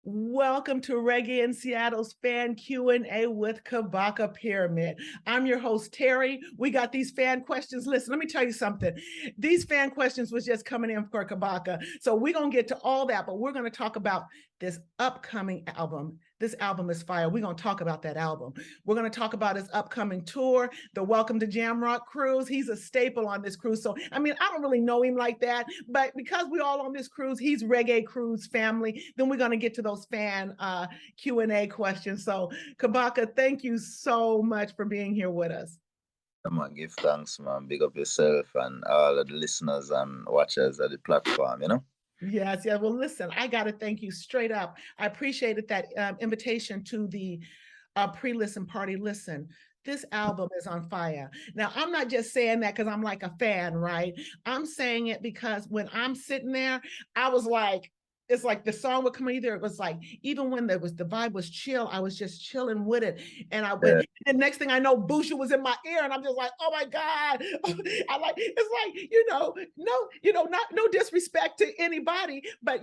Welcome to Reggae in Seattle's fan Q&A with Kabaka Pyramid. I'm your host, Terry. We got these fan questions. Listen, let me tell you something. These fan questions was just coming in for Kabaka. So we're going to get to all that, but we're going to talk about this upcoming album. This album is fire. We're going to talk about that album. We're going to talk about his upcoming tour, the Welcome to Jamrock cruise. He's a staple on this cruise. So, I mean, I don't really know him like that, but because we're all on this cruise, he's Reggae Cruise family. Then we're going to get to those fan Q&A questions. So, Kabaka, thank you so much for being here with us. Man, give thanks, man. Big up yourself and all of the listeners and watchers of the platform. Yes, yeah. Well, listen, I got to thank you straight up. I appreciated that invitation to the Prelisten Party. Listen, this album is on fire. Now, I'm not just saying that because I'm like a fan, right? I'm saying it because when I'm sitting there, I was like, it's like the song would come either. It was like, even when the vibe was chill, I was just chilling with it. And I went, and next thing I know, Busha was in my ear, and I'm just like, oh my God. I like, it's like, no disrespect to anybody, but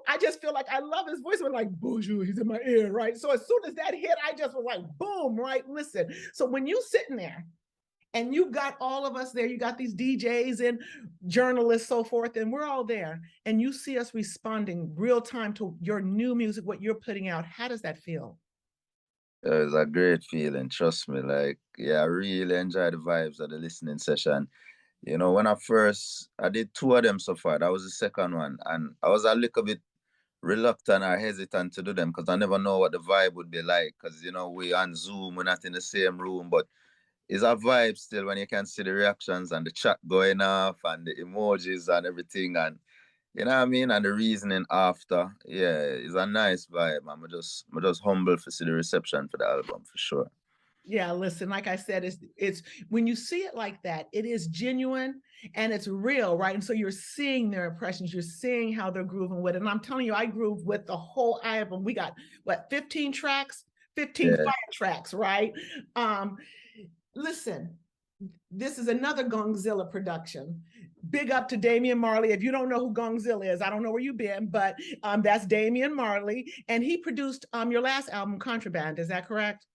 I just feel like I love his voice. We're like, Busha, he's in my ear, right? So as soon as that hit, I just was like, boom, right? Listen. So when you sitting there and you got all of us there, you got these DJs and journalists, so forth, and we're all there, and you see us responding real time to your new music, what you're putting out. How does that feel? It was a great feeling, trust me. Like, yeah, I really enjoyed the vibes of the listening session. When I did two of them so far. That was the second one. And I was a little bit reluctant or hesitant to do them because I never know what the vibe would be like. Because, we on Zoom, we're not in the same room, but it's a vibe still when you can see the reactions and the chat going off and the emojis and everything. And you know what I mean? And the reasoning after. Yeah, it's a nice vibe. I'm just humble to see the reception for the album for sure. Yeah, listen, like I said, it's when you see it like that, it is genuine and it's real, right? And so you're seeing their impressions, you're seeing how they're grooving with it. And I'm telling you, I groove with the whole album. We got 15 tracks, 15 fire tracks, right? Listen, this is another Gongzilla production. Big up to Damian Marley. If you don't know who Gongzilla is, I don't know where you've been, but that's Damian Marley. And he produced your last album, Contraband. Is that correct?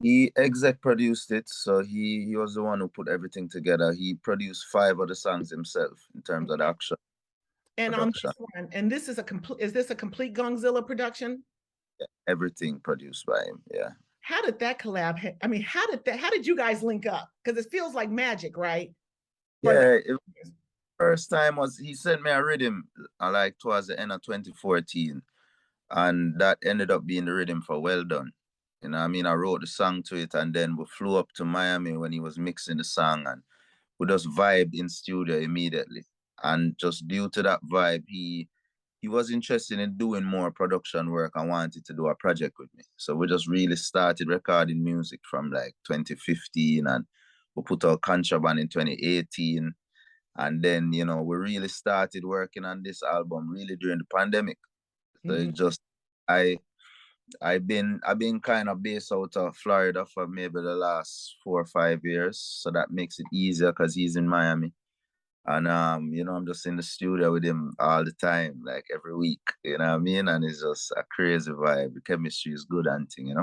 He exec produced it, so he was the one who put everything together. He produced 5 of the songs himself in terms of the action and production. And this is is this a complete Gongzilla production? Yeah, everything produced by him. Yeah. How did that collab? I mean, how did you guys link up? Because it feels like magic, right? Yeah, first time was he sent me a rhythm like towards the end of 2014, and that ended up being the rhythm for Well Done. You know what I mean? I wrote the song to it, and then we flew up to Miami when he was mixing the song, and we just vibed in studio immediately. And just due to that vibe, he was interested in doing more production work and wanted to do a project with me. So we just really started recording music from like 2015, and we put out Contraband in 2018. And then, we really started working on this album really during the pandemic. So it just I've been kind of based out of Florida for maybe the last 4 or 5 years. So that makes it easier because he's in Miami. And I'm just in the studio with him all the time, like every week, you know what I mean? And it's just a crazy vibe. The chemistry is good and thing,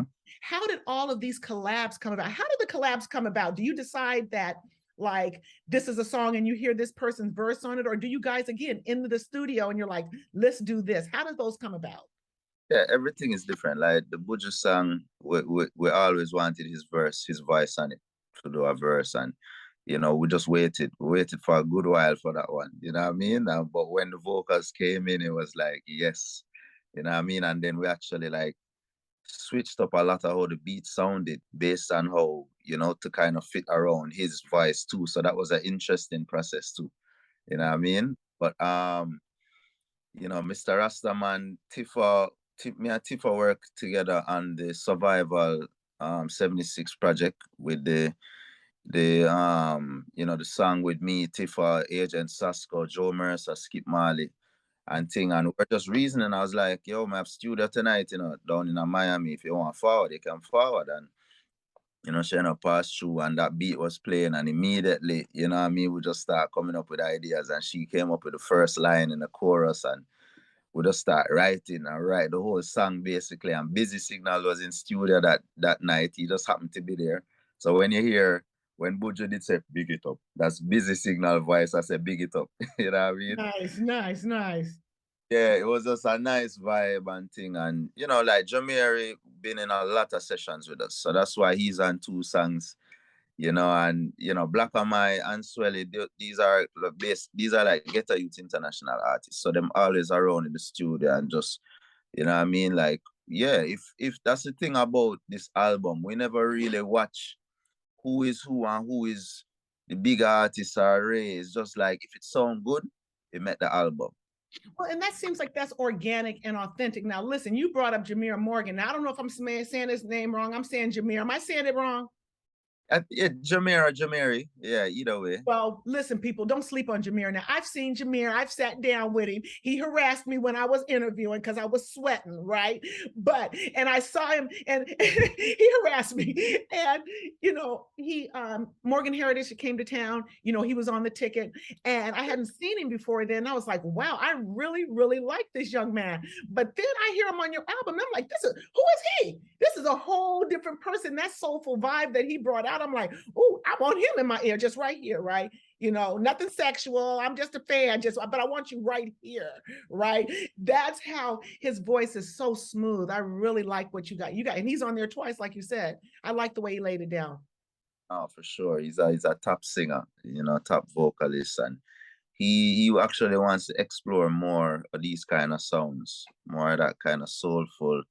How did all of these collabs come about? How did the collabs come about? Do you decide that like this is a song and you hear this person's verse on it, or do you guys again into the studio and you're like, let's do this? How did those come about? Yeah, everything is different. Like the Buju song, we always wanted his voice on it to do a verse, and we just waited for a good while for that one. You know what I mean? But when the vocals came in, it was like yes, you know what I mean. And then we actually like switched up a lot of how the beat sounded based on how to kind of fit around his voice too. So that was an interesting process too. You know what I mean? But Mr. Rastaman, me and Tifa work together on the Survival 76 project with the song with me, Tifa, Agent Sasko, Joe Mercer, Skip Marley, and thing. And we're just reasoning. I was like, yo, I have studio tonight, down in Miami. If you want forward, you can forward. And she passed through and that beat was playing, and immediately, we just start coming up with ideas, and she came up with the first line in the chorus, and we just start writing and write the whole song basically. And Busy Signal was in studio that night. He just happened to be there. So when you hear when Buju did say big it up, that's Busy Signal voice. I said big it up. You know what I mean? Nice, nice, nice. Yeah, it was just a nice vibe and thing. And you know, like Jamiri been in a lot of sessions with us. So that's why he's on 2 songs, you know, and you know, Black and My and Swelly, these are the best, these are like Ghetto Youth International artists. So them always around in the studio and just, you know what I mean? Like, yeah, if that's the thing about this album, we never really watch who is who and who is the big artist or Ray. It's just like if it sound good, it met the album. Well, and that seems like that's organic and authentic. Now, listen, you brought up Jameer Morgan. Now, I don't know if I'm saying his name wrong. I'm saying Jameer. Am I saying it wrong? Yeah, Jamiri. Yeah, either way. Well, listen, people, don't sleep on Jameer. Now, I've seen Jameer. I've sat down with him. He harassed me when I was interviewing because I was sweating, right? And I saw him and he harassed me. And, you know, Morgan Heritage came to town. You know, he was on the ticket and I hadn't seen him before then. I was like, wow, I really, really like this young man. But then I hear him on your album. I'm like, who is he? This is a whole different person. That soulful vibe that he brought out. I'm like, oh, I want him in my ear, just right here, right? You know, nothing sexual. I'm just a fan, but I want you right here, right? That's how his voice is so smooth. I really like what you got. And he's on there twice, like you said. I like the way he laid it down. Oh, for sure. He's a top singer, you know, top vocalist, and he actually wants to explore more of these kind of sounds, more of that kind of soulful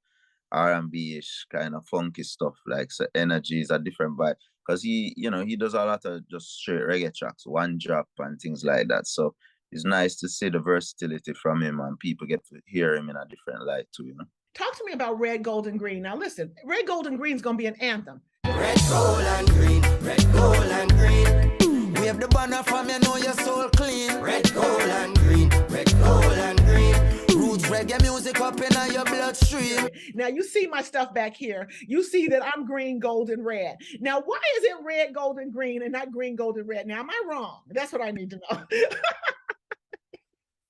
R&B-ish kind of funky stuff. Like, so energy is a different vibe because you know, he does a lot of just straight reggae tracks, one drop and things like that. So it's nice to see the versatility from him and people get to hear him in a different light too, you know. Talk to me about Red, Gold, and Green. Now, listen, Red, Gold, and Green is going to be an anthem. Red, gold, and green. Red, gold, and green. Wave the banner from you, know your soul clean. Red, gold, and green. Red, gold, and green. Roots reggae music up in your bloodstream. Now, you see my stuff back here. You see that I'm green, gold, and red. Now, why is it red, gold, and green and not green, gold, and red? Now, am I wrong? That's what I need to know.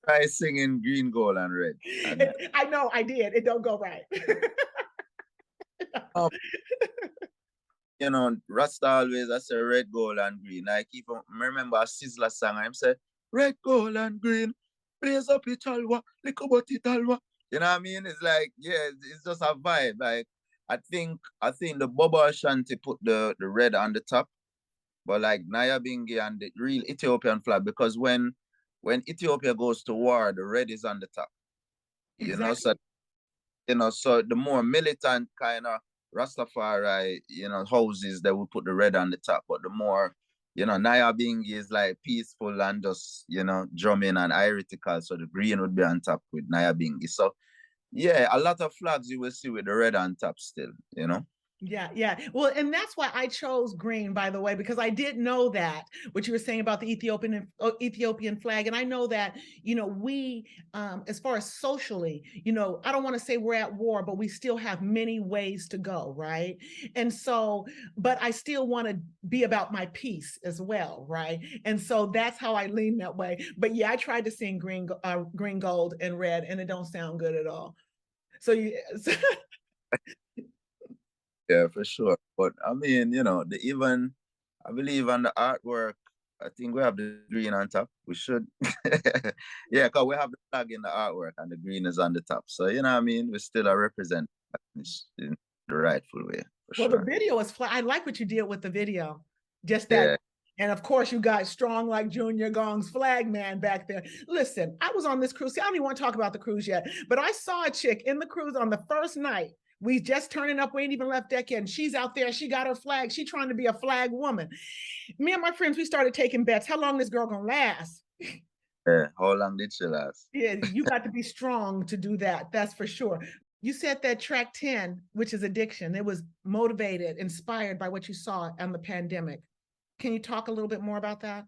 Try singing green, gold, and red. I know I did. It don't go right. You know, Rasta always I say red, gold, and green. Like even remember a Sizzla song, I say red, gold, and green. Blaze up it alwa, lick about it alwa. You know what I mean? It's like, yeah, it's just a vibe. Like I think the Bobo Ashanti put the red on the top, but like Naya Bingi and the real Ethiopian flag, because when Ethiopia goes to war, the red is on the top. Exactly. You know, so the more militant kind of Rastafari, you know, houses that will put the red on the top, but the more, you know, Naya Bingi is like peaceful and just, you know, drumming and iritical, so the green would be on top with Naya Bingi. So yeah, a lot of flags you will see with the red on top still, you know. Yeah. Well, and that's why I chose green, by the way, because I did know that what you were saying about the Ethiopian flag, and I know that, you know, we, as far as socially, you know, I don't want to say we're at war, but we still have many ways to go, right? And so, but I still want to be about my peace as well, right? And so that's how I lean that way. But yeah, I tried to sing green, gold, and red, and it don't sound good at all. So you. Yeah, for sure. But I mean, you know, I believe on the artwork, I think we have the green on top. We should. Yeah, because we have the flag in the artwork and the green is on the top. So, you know what I mean? We still are representing in the rightful way. Well, sure. the video is I like what you did with the video. Just that. Yeah. And of course, you got strong like Junior Gong's flag man back there. Listen, I was on this cruise. See, I don't even want to talk about the cruise yet, but I saw a chick in the cruise on the first night. We just turning up. We ain't even left deck yet. And she's out there. She got her flag. She trying to be a flag woman. Me and my friends, we started taking bets. How long this girl gonna last? Yeah, how long did she last? Yeah, you got to be strong to do that. That's for sure. You said that track 10, which is Addiction, it was motivated, inspired by what you saw on the pandemic. Can you talk a little bit more about that?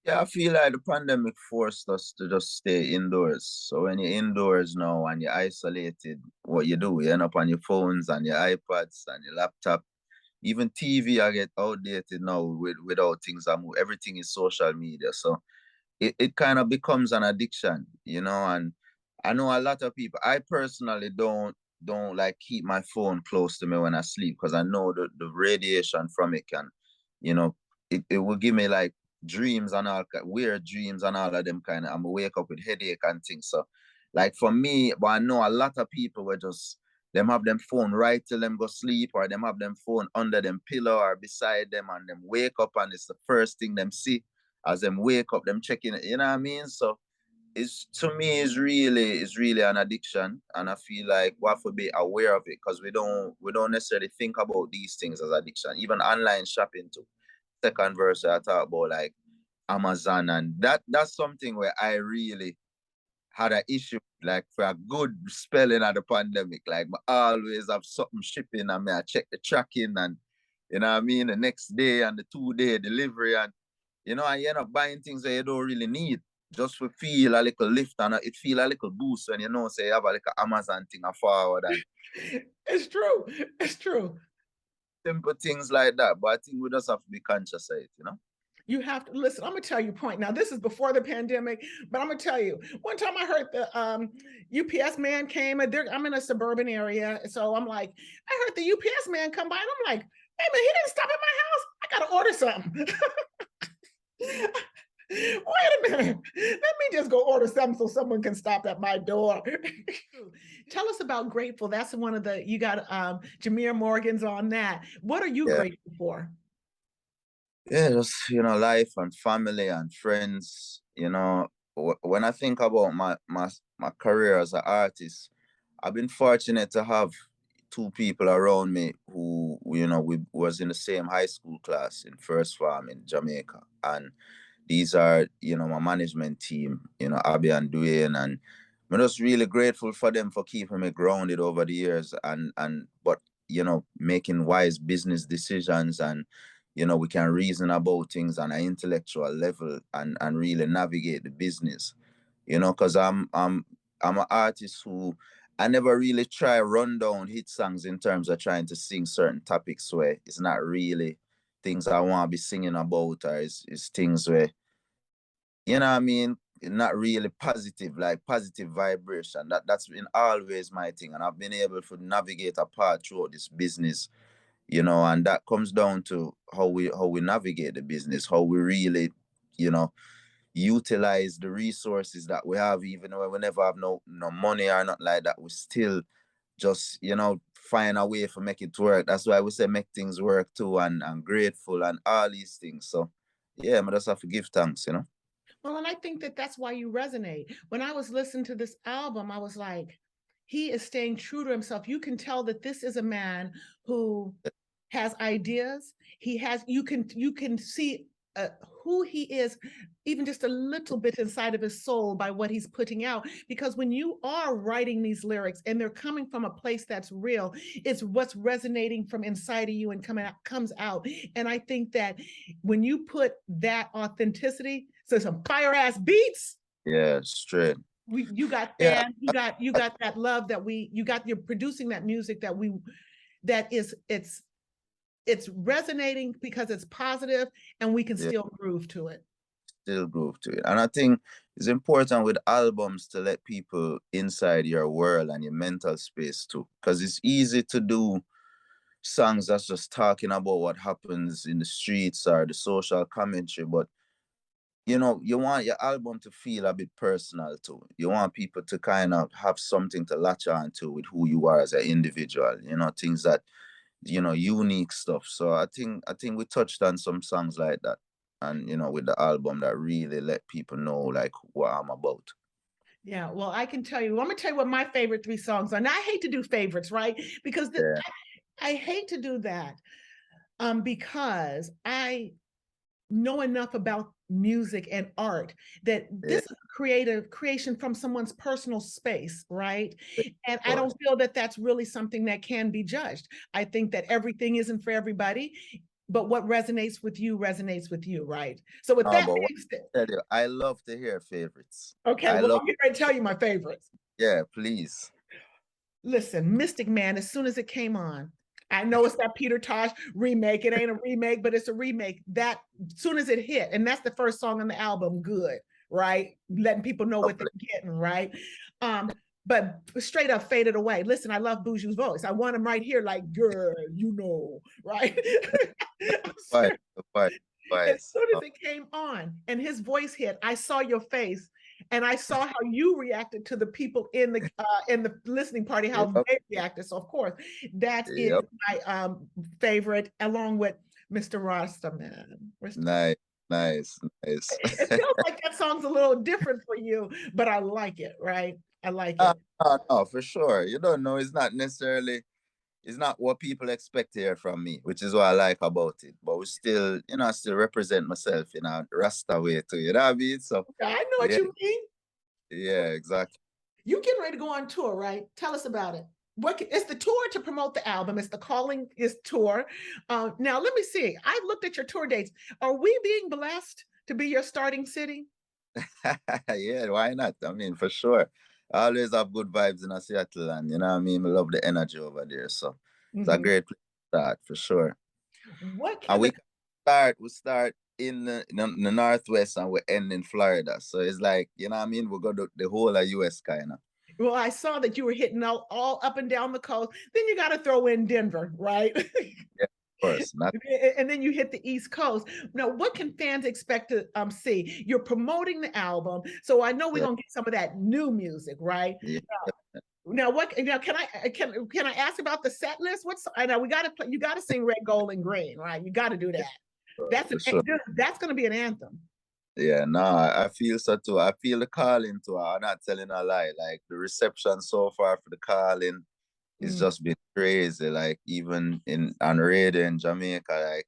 Yeah, I feel like the pandemic forced us to just stay indoors. So when you're indoors now and you're isolated, what you do, you end up on your phones and your iPads and your laptop. Even TV, I get outdated now without things that move. Everything is social media. So it kind of becomes an addiction, you know, and I know a lot of people. I personally don't like keep my phone close to me when I sleep because I know the radiation from it can, you know, it will give me like dreams and all weird dreams and all of them kind of. I'm wake up with headache and things. So, like for me, but I know a lot of people were just them have them phone right till them go sleep, or them have them phone under them pillow or beside them, and them wake up and it's the first thing them see as them wake up, them checking it. You know what I mean? So it's to me is really an addiction, and I feel like we have to be aware of it because we don't necessarily think about these things as addiction. Even online shopping too. Second verse I talk about like Amazon, and that's something where I really had an issue like for a good spelling of the pandemic. Like I always have something shipping and I check the tracking and you know what I mean, the next day and the 2-day delivery, and you know, I end up buying things that you don't really need just to feel a little lift and it feel a little boost when you know, say you have a like Amazon thing a forward and It's true. It's true. simple things like that. But I think we just have to be conscious of it, you know? You have to listen. I'm gonna tell you a point. Now, this is before the pandemic, but I'm gonna tell you. One time I heard the UPS man came, and I'm in a suburban area, so I'm like, I heard the UPS man come by, and I'm like, hey man, he didn't stop at my house. I gotta order something. Wait a minute. Let me just go order something so someone can stop at my door. Tell us about Grateful. That's one of the, you got Jameer Morgan's on that. What are you grateful for? Yeah, just, you know, life and family and friends. You know, when I think about my career as an artist, I've been fortunate to have two people around me who, you know, we was in the same high school class in first farm in Jamaica. And these are, you know, my management team, you know, Abby and Dwayne, and I'm just really grateful for them for keeping me grounded over the years but you know, making wise business decisions, and you know, we can reason about things on an intellectual level and really navigate the business, you know, because I'm an artist who I never really try run down hit songs in terms of trying to sing certain topics where it's not really things I want to be singing about, or it's things where, you know what I mean, not really positive, like positive vibration. That's been always my thing. And I've been able to navigate a path throughout this business, you know, and that comes down to how we navigate the business, how we really, you know, utilize the resources that we have, even when we never have no money or not like that. We still just, you know, find a way to make it work. That's why we say make things work too, and I'm grateful and all these things. So yeah, I just have to give thanks, you know. Well, and I think that that's why you resonate. When I was listening to this album, I was like, he is staying true to himself. You can tell that this is a man who has ideas. He has, you can see who he is, even just a little bit inside of his soul by what he's putting out. Because when you are writing these lyrics and they're coming from a place that's real, it's what's resonating from inside of you and comes out. And I think that when you put that authenticity, so some fire ass beats. Yeah, straight. You got fans, you got that love that you're producing that music it's resonating because it's positive, and we can still groove to it. Still groove to it. And I think it's important with albums to let people inside your world and your mental space too. Because it's easy to do songs that's just talking about what happens in the streets or the social commentary, but you know, you want your album to feel a bit personal too. You want people to kind of have something to latch on to with who you are as an individual, you know, things that, you know, unique stuff. So I think we touched on some songs like that, and you know, with the album that really let people know like what I'm about. Yeah, well, I can tell you, I'm gonna tell you what my favorite 3 songs are. Now I hate to do favorites, right? Because I hate to do that because I know enough about music and art that this is a creation from someone's personal space, right? And I don't feel that that's really something that can be judged. I think that everything isn't for everybody, but what resonates with you, right? So with that being said, I love to hear favorites. okay, well, I'm going to tell you my favorites. Yeah, please. Listen, Mystic Man, as soon as it came on, I know it's that Peter Tosh remake. It ain't a remake, but it's a remake. That as soon as it hit, and that's the first song on the album, good, right? Letting people know what they're getting, right? But straight up faded away. Listen, I love Buju's voice. I want him right here, like, girl, you know, right? As soon as it came on and his voice hit, I saw your face and I saw how you reacted to the people in the listening party, how they reacted. So of course, that is my favorite, along with Mr. Rastaman. Nice. It feels like that song's a little different for you, but I like it, right? I like it. No, for sure. You don't know, it's not what people expect to hear from me, which is what I like about it. But we still, I still represent myself in a Rasta way too, you know what I mean? So I know what you mean. Yeah, exactly. You getting ready to go on tour, right? Tell us about it. It's the tour to promote the album. It's the Kalling is tour. Now, let me see. I looked at your tour dates. Are we being blessed to be your starting city? Yeah, why not? I mean, for sure. I always have good vibes in Seattle, and you know what I mean? I love the energy over there. So it's a great place to start for sure. And we start in the Northwest and we end in Florida. So it's like, you know what I mean? We go to the whole of US kind of. Well, I saw that you were hitting all up and down the coast. Then you got to throw in Denver, right? Yeah, of course. And then you hit the East Coast. Now, what can fans expect to see? You're promoting the album, so I know we're gonna get some of that new music, right? Yeah. Now, can I ask about the set list? I know we got to play. You got to sing Red, Gold, and Green, right? You got to do that. That's going to be an anthem. Yeah, no, I feel so too. I feel the calling too. I'm not telling a lie. Like the reception so far for the calling, it's just been crazy. Like even in Unrated in Jamaica,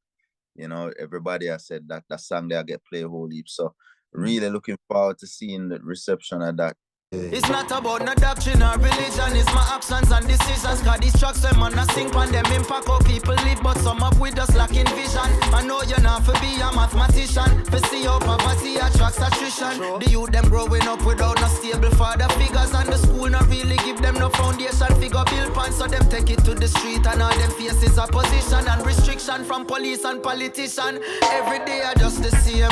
like, everybody has said that the song there get played a whole heap. So really looking forward to seeing the reception of that. It's not about no doctrine or religion, it's my actions and decisions. Cause these tracks them man a sing on them impact how people live, but some up with us lacking vision. I know you're not for be a mathematician, for see how poverty attracts attrition. The youth them growing up without no stable father figures, and the school not really give them no foundation figure build pan, so them take it to the street and all them faces opposition and restriction from police and politician. Every day I just the same.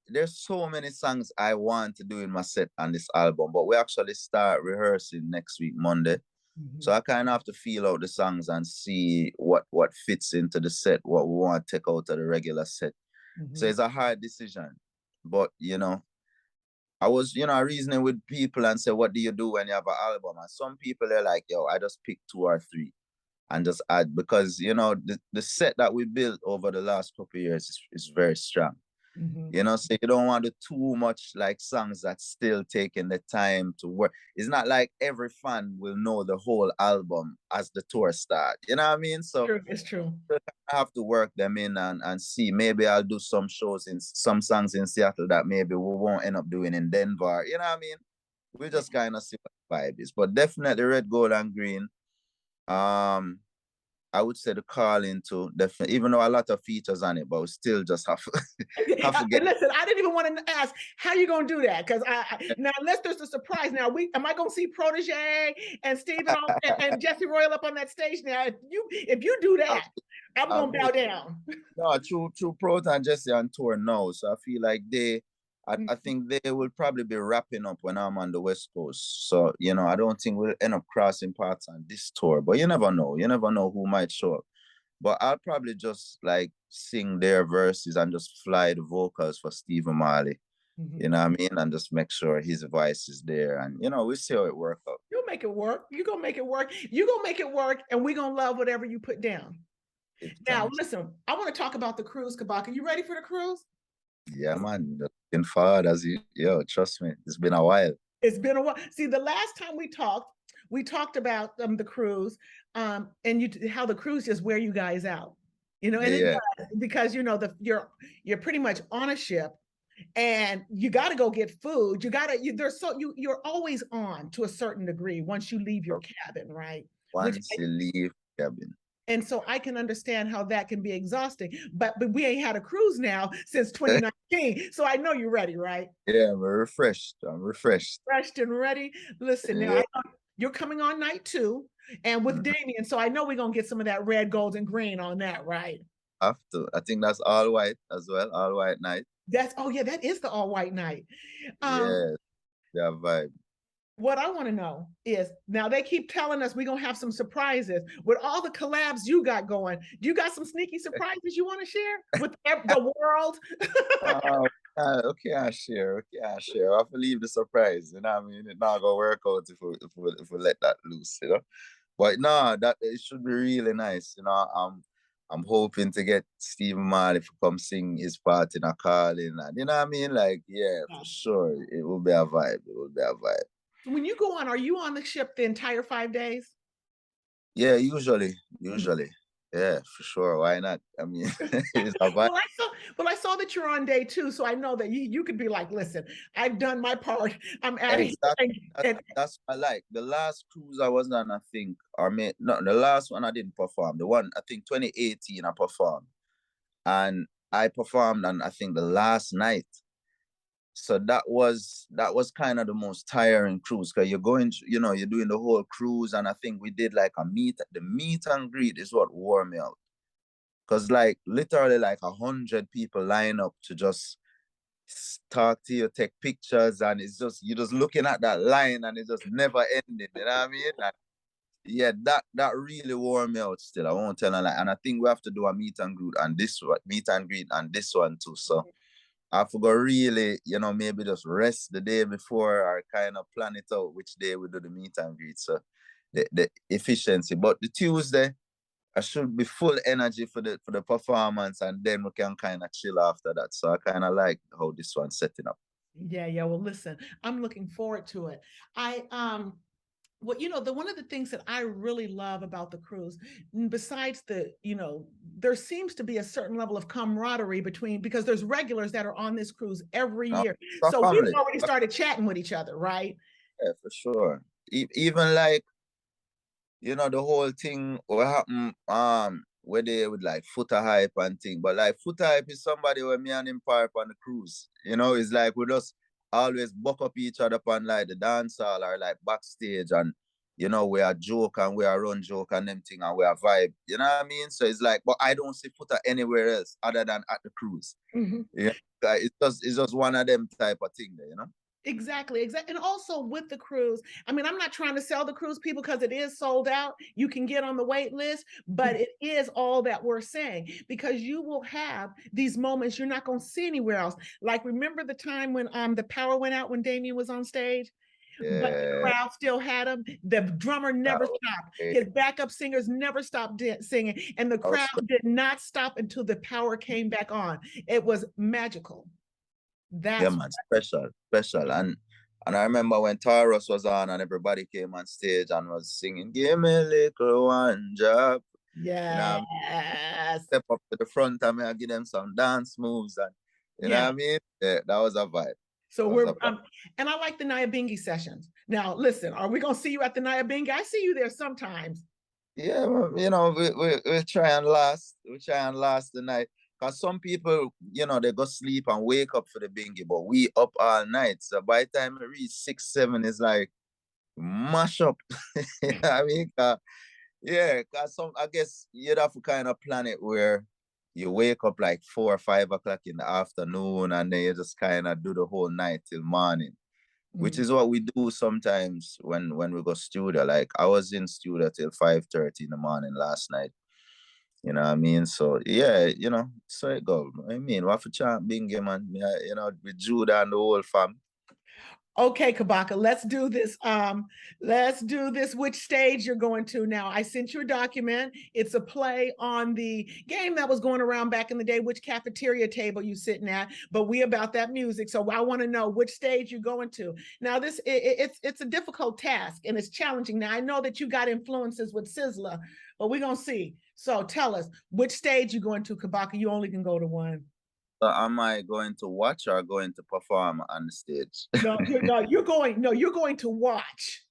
There's so many songs I want to do in my set on this album, but we actually start rehearsing next week, Monday. So I kind of have to feel out the songs and see what fits into the set, what we want to take out of the regular set. So it's a hard decision, but I was, reasoning with people and say, what do you do when you have an album? And some people are like, yo, I just pick 2 or 3 and just add, because, the set that we built over the last couple of years is very strong. So you don't want to do too much like songs that's still taking the time to work. It's not like every fan will know the whole album as the tour starts. You know what I mean? So it's true. I have to work them in and see. Maybe I'll do some shows in some songs in Seattle that maybe we won't end up doing in Denver. You know what I mean? We just kind of see what the vibe is. But definitely Red, Gold, and Green. I would say the Calling too, definitely, even though a lot of features on it, but we still just have to get. Listen, I didn't even want to ask how you gonna do that, because now unless there's a surprise. Now am I gonna see Protege and Stephen and Jesse Royal up on that stage? Now if you do that, I'm gonna bow down. No, true. Proto and Jesse on tour now, so I feel like I think they will probably be wrapping up when I'm on the West Coast. So, I don't think we'll end up crossing paths on this tour, but you never know. You never know who might show up. But I'll probably just like sing their verses and just fly the vocals for Stephen Marley. You know what I mean? And just make sure his voice is there. And, we'll see how it works out. You'll make it work. You're going to make it work. You're going to make it work, and we're going to love whatever you put down. Now, listen, I want to talk about the cruise, Kabaka. You ready for the cruise? Yeah, man. Looking forward trust me, it's been a while. It's been a while. See, the last time we talked about the cruise, and how the cruise just wear you guys out, and it does, because you're pretty much on a ship, and you got to go get food. You're always on to a certain degree once you leave your cabin, right? Once you leave cabin. And so I can understand how that can be exhausting, but we ain't had a cruise now since 2019. So I know you're ready, right? Yeah, we're refreshed. I'm refreshed. Refreshed and ready. Listen, now I know you're coming on night 2 and with Damian. So I know we're going to get some of that red, gold, and green on that, right? Have to. I think that's all white as well, all white night. Oh yeah, that is the all white night. Yeah, yeah, vibe. What I want to know is, now they keep telling us we're gonna have some surprises with all the collabs you got going. Do you got some sneaky surprises you want to share with the world? Okay, I share. Okay, I share. I have to leave the surprise. You know what I mean? It's not gonna work out if we let that loose, you know. But no, that it should be really nice. You know, I'm hoping to get Stephen Marley to come sing his part in a Kalling, and you know what I mean? Like, yeah, for sure. It will be a vibe. It will be a vibe. When you go on, are you on the ship the entire 5 days? Yeah, usually. Yeah, for sure. Why not? I mean, it's a vibe. Well, I saw that you're on day 2, so I know that you could be like, listen, I've done my part. I'm out of here. That's what I like. The last cruise I was on, I think, no, the last one I didn't perform. The one, I think 2018 I performed. And I performed on, I think, the last night. So that was kind of the most tiring cruise, because you're going, you're doing the whole cruise, and I think we did like the meet and greet is what wore me out. Because like literally like 100 people line up to just talk to you, take pictures, and it's just, you're just looking at that line and it's just never ending, you know what I mean? And yeah, that really wore me out still. I won't tell you that. And I think we have to do a meet and greet and this one too. So I forgot really, maybe just rest the day before or kind of plan it out which day we do the meet and greet. So the efficiency. But the Tuesday, I should be full energy for the performance, and then we can kind of chill after that. So I kind of like how this one's setting up. Yeah. Well, listen, I'm looking forward to it. Well, one of the things that I really love about the cruise, besides there seems to be a certain level of camaraderie because there's regulars that are on this cruise every year. So we've already started chatting with each other, right? Yeah, for sure. Even like, the whole thing what happened, where they would like Footer Hype and thing. But like Footer Hype is somebody where me and him part on the cruise. It's like we just always buck up each other on like the dance hall or like backstage, and we are joke and we are run joke and them thing and we are vibe. You know what I mean? So it's like, but I don't see Footer anywhere else other than at the cruise. Mm-hmm. Yeah, it's just one of them type of thing there, Exactly. And also with the cruise, I mean, I'm not trying to sell the cruise, people, because it is sold out. You can get on the wait list, but it is all that we're saying, because you will have these moments you're not going to see anywhere else. Like, remember the time when the power went out when Damian was on stage? Yeah. But the crowd still had him. The drummer never stopped. His backup singers never stopped singing. And the crowd did not stop until the power came back on. It was magical. Yeah, man, special. And I remember when Taurus was on and everybody came on stage and was singing, "Give me a little one job." Yes. Step up to the front and I give them some dance moves, and you know what I mean? Yeah, that was a vibe. So and I like the Nyabingi sessions. Now, listen, are we gonna see you at the Nyabingi? I see you there sometimes. Yeah, we try and last. We try and last the night. Because some people, they go sleep and wake up for the bingy, but we up all night. So by the time we reach 6, 7, it's like mash up. You know what I mean? Because I guess you'd have to kind of plan it where you wake up like 4 or 5 o'clock in the afternoon, and then you just kind of do the whole night till morning, which is what we do sometimes when we go studio. Like I was in studio till 5:30 in the morning last night. You know what I mean? So yeah, so it go. I mean, what for chant bingy, man? With Judah and the whole fam. Okay, Kabaka, let's do this. Which stage you're going to now? I sent you a document. It's a play on the game that was going around back in the day, which cafeteria table you sitting at, but we about that music. So I want to know which stage you're going to. Now, it's a difficult task and it's challenging. Now, I know that you got influences with Sizzler, but we're going to see. So tell us, which stage you're going to, Kabaka? You only can go to one. Am I going to watch or going to perform on the stage? No, you're going to watch.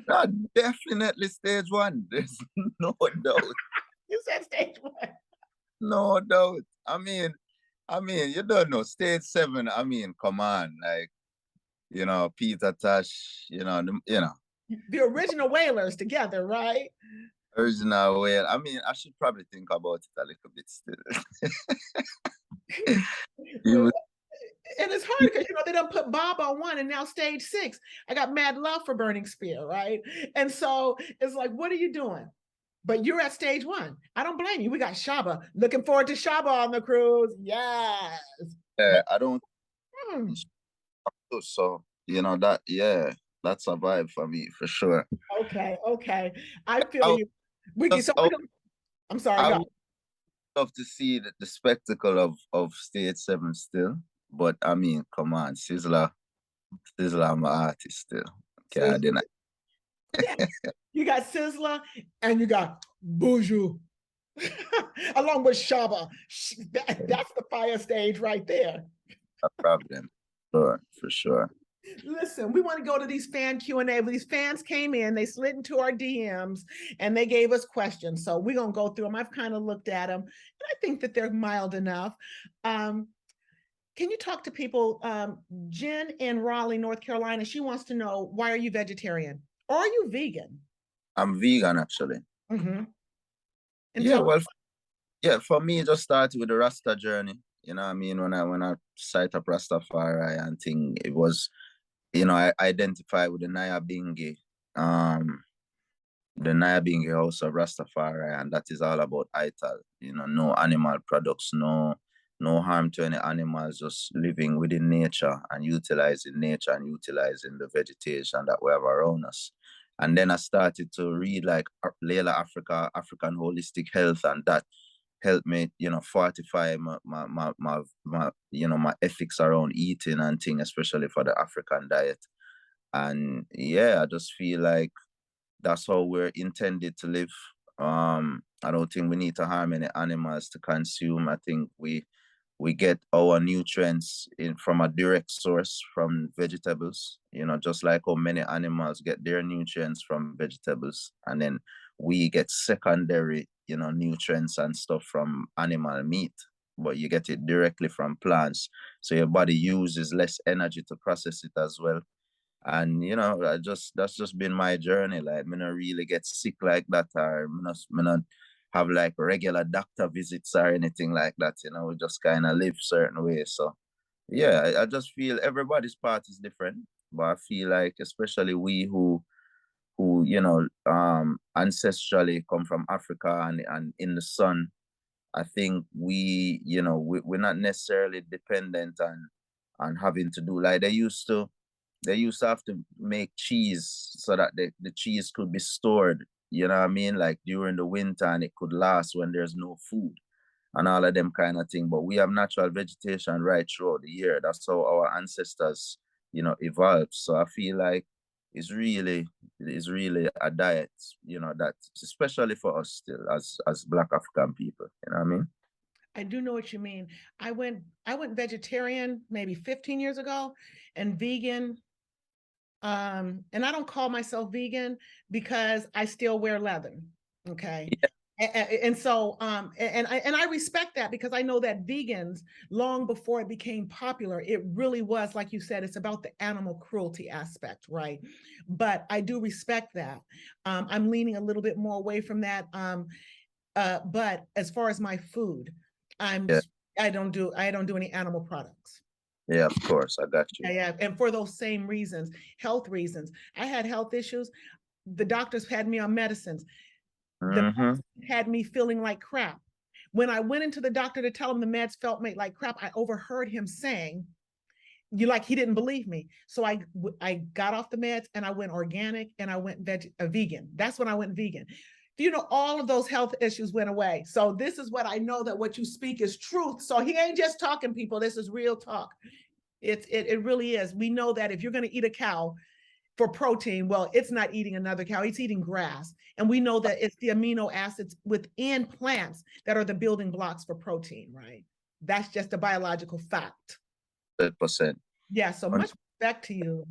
No, definitely stage 1. There's no doubt. You said stage 1. No doubt. I mean, you don't know. Stage 7, I mean, come on. Like, Peter Tosh, The original Wailers together, right? Original well. I mean, I should probably think about it a little bit still. Well, Even- and it's hard because they don't put Bob on one and now stage 6. I got mad love for Burning Spear, right? And so it's like, what are you doing? But you're at stage 1. I don't blame you. We got Shaba. Looking forward to Shaba on the cruise. Yes. I don't Hmm. so that that's a vibe for me for sure. Okay. I I feel would you. Wiki, just so I, I'm sorry, I go. would love to see the spectacle of stage 7 still. But I mean, come on, Sizzler, I'm an artist still. Okay, I didn't. Yeah. You got Sizzler and you got Buju. Along with Shaba. That's the fire stage right there. A problem. For sure. Listen, we want to go to these fan Q&A. These fans came in, they slid into our DMs, and they gave us questions. So we're going to go through them. I've kind of looked at them, and I think that they're mild enough. Can you talk to people? Jen in Raleigh, North Carolina, she wants to know, why are you vegetarian? Or are you vegan? I'm vegan, actually. Mm-hmm. For me, it just started with the Rasta journey. You know what I mean? When I sight up Rastafari and thing, it was, I identify with the Nyabingi, the Nyabingi House of Rastafari, and that is all about ITAL. No animal products, no harm to any animals, just living within nature and utilizing the vegetation that we have around us. And then I started to read like Layla Africa, African Holistic Health, and that helped me, fortify my ethics around eating and thing, especially for the African diet. And I just feel like that's how we're intended to live. I don't think we need to harm any animals to consume. I think we get our nutrients from a direct source from vegetables, just like how many animals get their nutrients from vegetables. And then we get secondary, nutrients and stuff from animal meat, but you get it directly from plants. So your body uses less energy to process it as well. And that's just been my journey. Like, me not really get sick like that, or me not have like regular doctor visits or anything like that. We just kind of live certain ways. So I just feel everybody's path is different, but I feel like especially we who ancestrally come from Africa and in the sun, I think we're not necessarily dependent on having to do like they used to have to make cheese so that the cheese could be stored, you know what I mean? Like during the winter, and it could last when there's no food and all of them kind of thing. But we have natural vegetation right throughout the year. That's how our ancestors, evolved. So I feel like it's really a diet, that especially for us still as Black African people, you know what I mean? I do know what you mean. I went vegetarian maybe 15 years ago, and vegan. And I don't call myself vegan because I still wear leather. Okay. Yeah. And so and I respect that, because I know that vegans, long before it became popular, it really was, like you said, it's about the animal cruelty aspect, right? But I do respect that. I'm leaning a little bit more away from that. But as far as my food, Yeah. I don't do any animal products. Yeah, of course. I got you. Yeah, and for those same reasons, health reasons. I had health issues. The doctors had me on medicines. The Mm-hmm. had me feeling like crap. When I went into the doctor to tell him the meds felt me like crap, I overheard him saying, he didn't believe me. So I got off the meds and I went organic and I went vegan. That's when I went vegan. All of those health issues went away. So this is what I know, that what you speak is truth. So he ain't just talking, people. This is real talk. It really is. We know that if you're going to eat a cow for protein, well, it's not eating another cow, it's eating grass. And we know that it's the amino acids within plants that are the building blocks for protein, right? That's just a biological fact. 100%. Yeah, so much respect to you.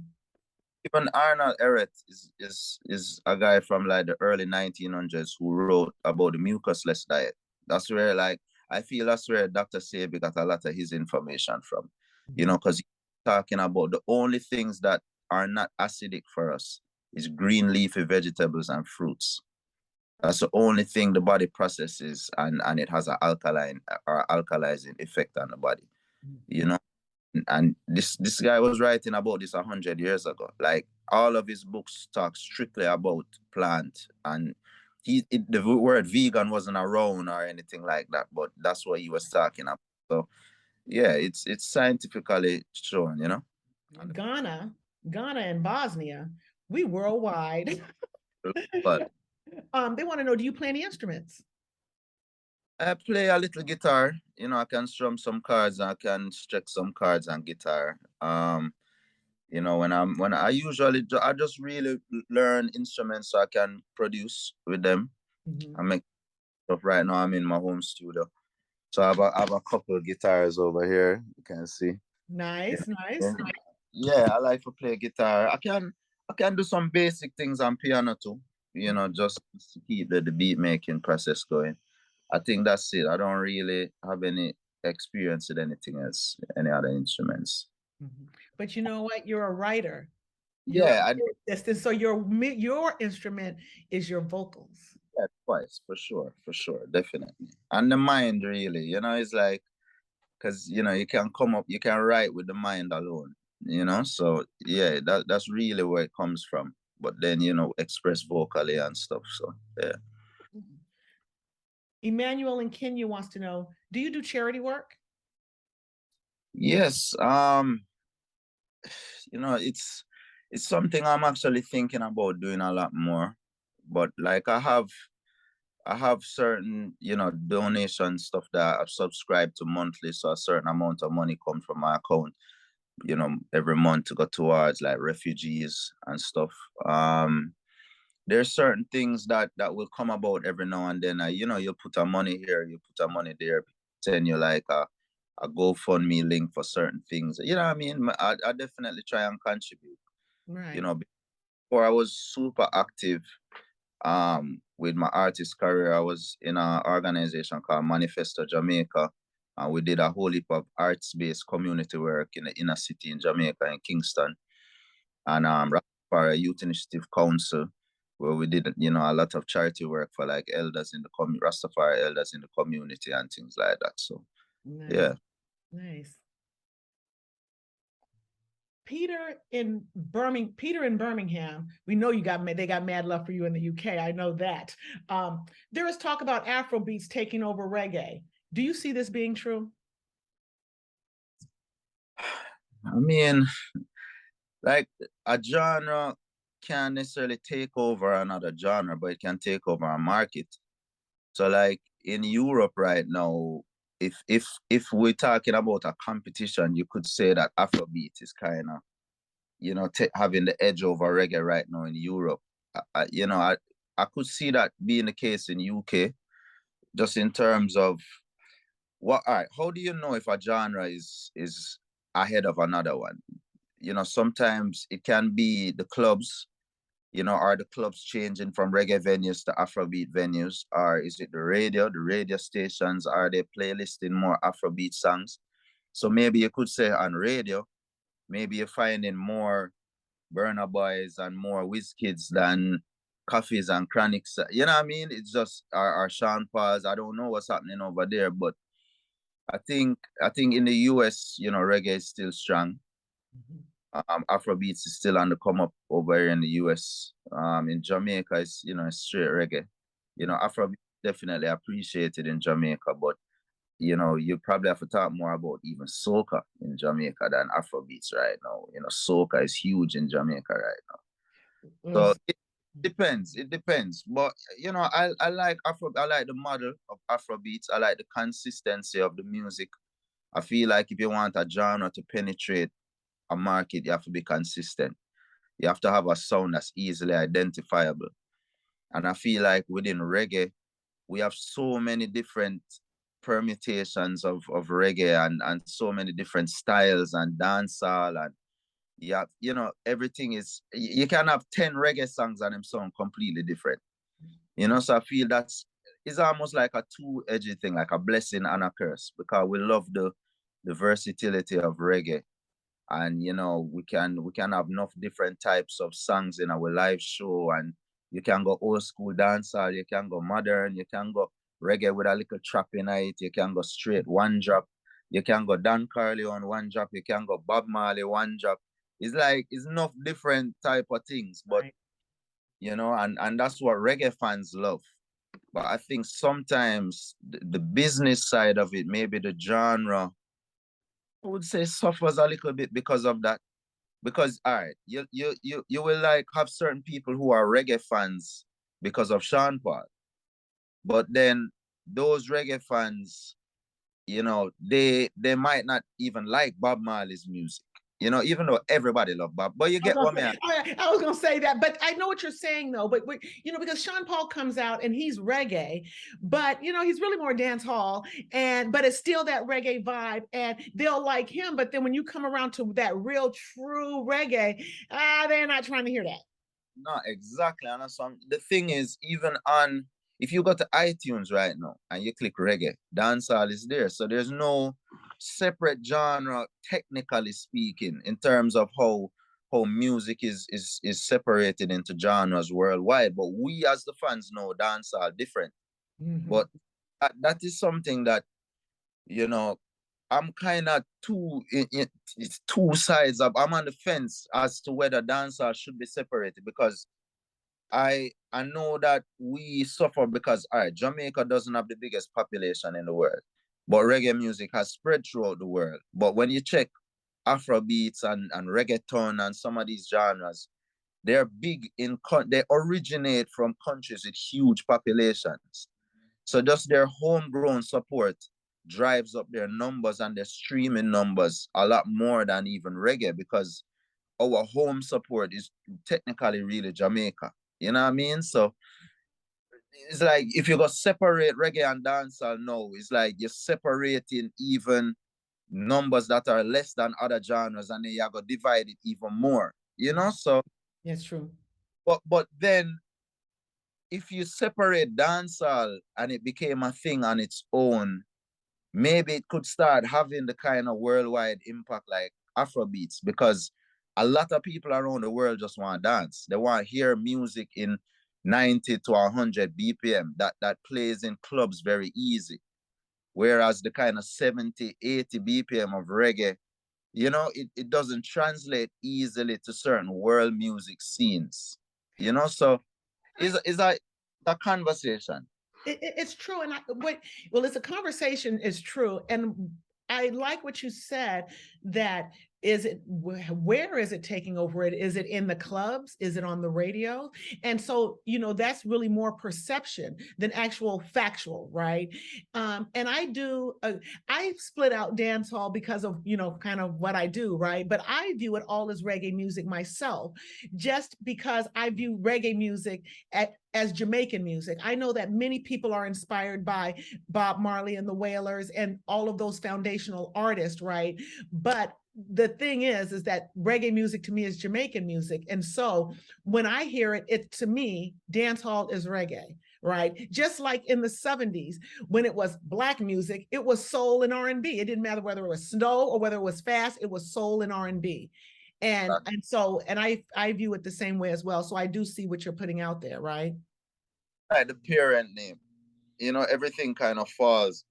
Even Arnold Ehret is a guy from like the early 1900s who wrote about the mucusless diet. That's where, like, I feel that's where Dr. Sebi got a lot of his information from, because he's talking about the only things that are not acidic for us is green leafy vegetables and fruits. That's the only thing the body processes, and it has an alkaline or alkalizing effect on the body. You know, and this guy was writing about this 100 years ago. Like all of his books talk strictly about plant, and the word vegan wasn't around or anything like that, but that's what he was talking about. So yeah, it's scientifically shown, you know. Ghana, Ghana and Bosnia, we worldwide. But They want to know, do you play any instruments? I play a little guitar. You know, I can strum some chords, I can stretch some chords on guitar. You know, when I usually I just really learn instruments so I can produce with them. I make stuff right now. I'm in my home studio, so I have a couple of guitars over here. You can see. Nice, Yeah, nice. yeah, I like to play guitar. I can do some basic things on piano too. You know, just to keep the beat making process going. I think that's it. I don't really have any experience with anything else, any other instruments. But you know what? You're a writer. You're Yeah, and so your instrument is your vocals. yeah, twice for sure, definitely. And the mind, really, you know, it's like because you know you can come up, you can write with the mind alone, you know. So yeah, that's really where it comes from. But then you know, express vocally and stuff. So yeah. Emmanuel in Kenya wants to know, do you do charity work? Yes. You know, it's something I'm actually thinking about doing a lot more. But like I have certain, you know, donation stuff that I've subscribed to monthly, so a certain amount of money comes from my account, you know, every month to go towards like refugees and stuff. There's certain things that will come about every now and then. You know, you put a money here, you put a money there, send you like a GoFundMe link for certain things. You know what I mean? I definitely try and contribute. Right. You know, before I was super active with my artist career. I was in an organization called Manifesto Jamaica, and we did a whole heap of arts-based community work in the inner city in Jamaica, in Kingston, and Rastafari Youth Initiative Council, where we did, you know, a lot of charity work for like elders in the Rastafari elders in the community and things like that. So Nice. yeah. Nice. Peter in Birmingham, we know they got mad love for you in the UK. I know that. There is talk about Afrobeats taking over reggae. Do you see this being true? I mean, like a genre can't necessarily take over another genre, but it can take over a market. So like in Europe right now, if we're talking about a competition, you could say that Afrobeat is kind of, you know, having the edge over reggae right now in Europe. You know, I could see that being the case in UK, just in terms of what. All right, how do you know if a genre is ahead of another one? You know, sometimes it can be the clubs. You know, are the clubs changing from reggae venues to Afrobeat venues? Or is it the radio stations? Are they playlisting more Afrobeat songs? So maybe you could say on radio, maybe you're finding more Burna Boys and more Kids than Coffees and Chronics. You know what I mean? It's just our Sean Paul's. I don't know what's happening over there, but I think in the US, you know, reggae is still strong. Afrobeats is still on the come up over here in the US. In Jamaica, it's, you know, it's straight reggae. You know, Afrobeat definitely appreciated in Jamaica, but you know, you probably have to talk more about even soca in Jamaica than Afrobeats right now. You know, soca is huge in Jamaica right now. So it depends. It depends. But you know, I like I like the model of Afrobeats. I like the consistency of the music. I feel like if you want a genre to penetrate a market, you have to be consistent. You have to have a sound that's easily identifiable. And I feel like within reggae, we have so many different permutations of reggae and so many different styles and dancehall, and yeah, you know, everything is, you can have 10 reggae songs and them sound completely different. You know, so I feel it's almost like a two-edged thing, like a blessing and a curse, because we love the versatility of reggae. And you know, we can have enough different types of songs in our live show, and You can go old school dancehall, you can go modern, you can go reggae with a little trap in it, you can go straight one drop, you can go Dan Carly on one drop, you can go Bob Marley one drop. It's like it's enough different type of things, but Right. you know, and that's what reggae fans love. But I think sometimes the business side of it, maybe the genre, I would say suffers a little bit because of that. Because all right, you will like have certain people who are reggae fans because of Sean Paul. But then those reggae fans, you know, they might not even like Bob Marley's music. You know, even though everybody love Bob, but you get what I mean. I was gonna say that, but I know what you're saying though. But you know, because Sean Paul comes out and he's reggae, but you know, he's really more dance hall, and but it's still that reggae vibe, and they'll like him. But then when you come around to that real true reggae, they're not trying to hear that. No, exactly. And that's the thing is, even on if you go to iTunes right now and you click reggae, dancehall is there. So there's no separate genre, technically speaking, in terms of how music is separated into genres worldwide. But we as the fans know dancehall different. Mm-hmm. But that is something that, you know, I'm kind of it's two sides of, I'm on the fence as to whether dancehall should be separated, because I know that we suffer because all right, Jamaica doesn't have the biggest population in the world, but reggae music has spread throughout the world. But when you check Afrobeats and reggaeton and some of these genres, they're big they originate from countries with huge populations. So just their homegrown support drives up their numbers and their streaming numbers a lot more than even reggae, because our home support is technically really Jamaica. You know what I mean? So it's like if you go separate reggae and dancehall now, it's like you're separating even numbers that are less than other genres, and then you're gonna divide it even more. You know? So That's true. but then if you separate dancehall and it became a thing on its own, maybe it could start having the kind of worldwide impact like Afrobeats, because a lot of people around the world just want to dance. They want to hear music in 90 to 100 BPM that plays in clubs very easy. Whereas the kind of 70, 80 BPM of reggae, you know, it doesn't translate easily to certain world music scenes. You know, so is that a conversation? It's true, and well, it's a conversation. Is true, and I like what you said. That is it. Where is it taking over? It is it in the clubs? Is it on the radio? And so you know that's really more perception than actual factual, right? And I split out dance hall because of you know kind of what I do, right? But I view it all as reggae music myself, just because I view reggae music as Jamaican music. I know that many people are inspired by Bob Marley and the Wailers and all of those foundational artists, right? But the thing is that reggae music to me is Jamaican music. And so when I hear it to me, dance hall is reggae, right? Just like in the 70s, when it was Black music, it was soul and R&B. It didn't matter whether it was slow or whether it was fast, it was soul and R&B. And so I view it the same way as well. So I do see what you're putting out there, right? Right, the parent name. You know, everything kind of falls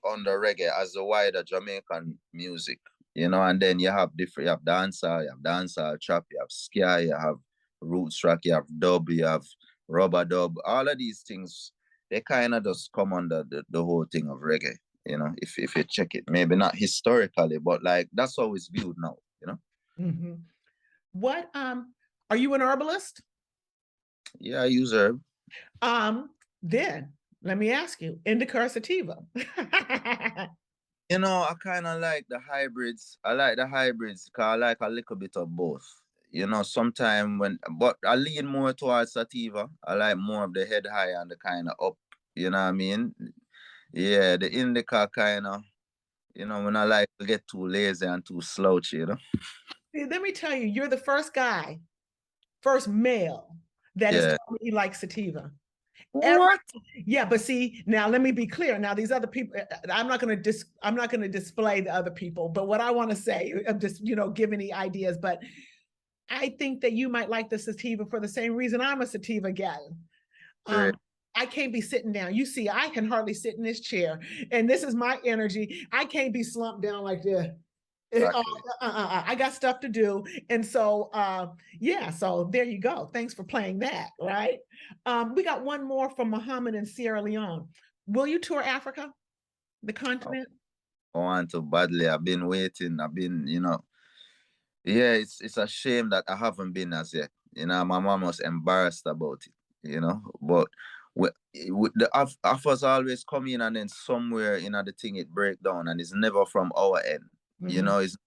under reggae as the wider Jamaican music. You know, and then you have dancehall, trap, you have ska, you have roots rock, you have dub, you have rubber dub. All of these things, they kind of just come under the whole thing of reggae. You know, if you check it, maybe not historically, but like that's how it's viewed now. You know. Mm-hmm. What are you an herbalist? Yeah, I use herb. Then let me ask you, indica or sativa? You know, I kind of like the hybrids. I like the hybrids because I like a little bit of both. You know, sometimes but I lean more towards sativa. I like more of the head high and the kind of up. You know what I mean? Yeah, the indica kind of, you know, when I like to get too lazy and too slouchy, you know? Let me tell you, you're the first male that has told me he likes sativa. What? Yeah, but see, now let me be clear. Now these other people, I'm not going to display the other people, but what I want to say, I'm just, you know, give any ideas, but I think that you might like the sativa for the same reason I'm a sativa gal. Great. I can't be sitting down. You see, I can hardly sit in this chair, and this is my energy. I can't be slumped down like this. Exactly. I got stuff to do. And so, yeah, so there you go. Thanks for playing that, right? We got one more from Muhammad in Sierra Leone. Will you tour Africa, the continent? I want to badly. I've been waiting. I've been, yeah, it's a shame that I haven't been as yet. My mom was embarrassed about it, but the offers always come in and then somewhere, the thing it break down and it's never from our end. It's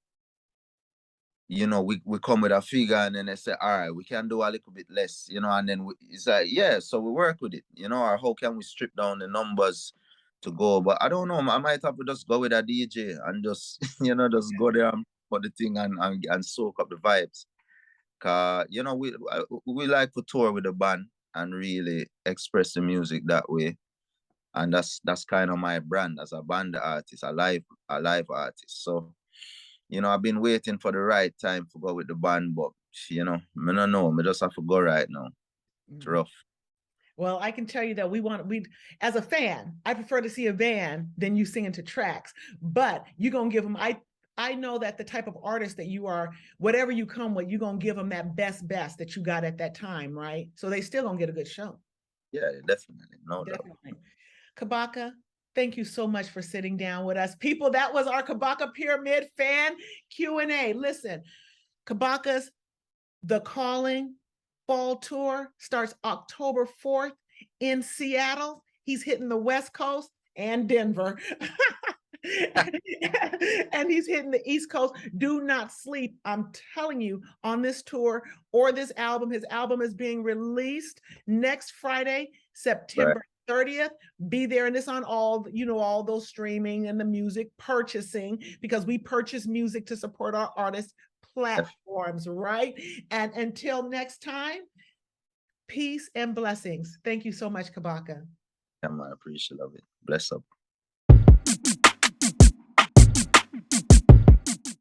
we come with a figure and then they say, all right, we can do a little bit less, and then it's like, yeah, so we work with it, or how can we strip down the numbers to go? But I don't know, I might have to just go with a DJ and just, just go there and put the thing and soak up the vibes. Cause, we like to tour with the band and really express the music that way. And that's kind of my brand as a band artist, a live artist. So, I've been waiting for the right time to go with the band, but I don't know. I just have to go right now. It's rough. Well, I can tell you that we as a fan, I prefer to see a van than you singing to tracks. But you're gonna give them. I know that the type of artist that you are, whatever you come with, you're gonna give them that best that you got at that time, right? So they still gonna get a good show. Yeah, definitely. No Definitely. Doubt. Kabaka, thank you so much for sitting down with us. People, that was our Kabaka Pyramid fan Q&A. Listen, Kabaka's The Kalling Fall Tour starts October 4th in Seattle. He's hitting the West Coast and Denver. And he's hitting the East Coast. Do not sleep. I'm telling you, on this tour or this album, his album is being released next Friday, September 30th. Be there, and it's on all those streaming and the music purchasing, because we purchase music to support our artists platforms, right? And until next time, peace and blessings. Thank you so much, Kabaka. I appreciate it. Bless up.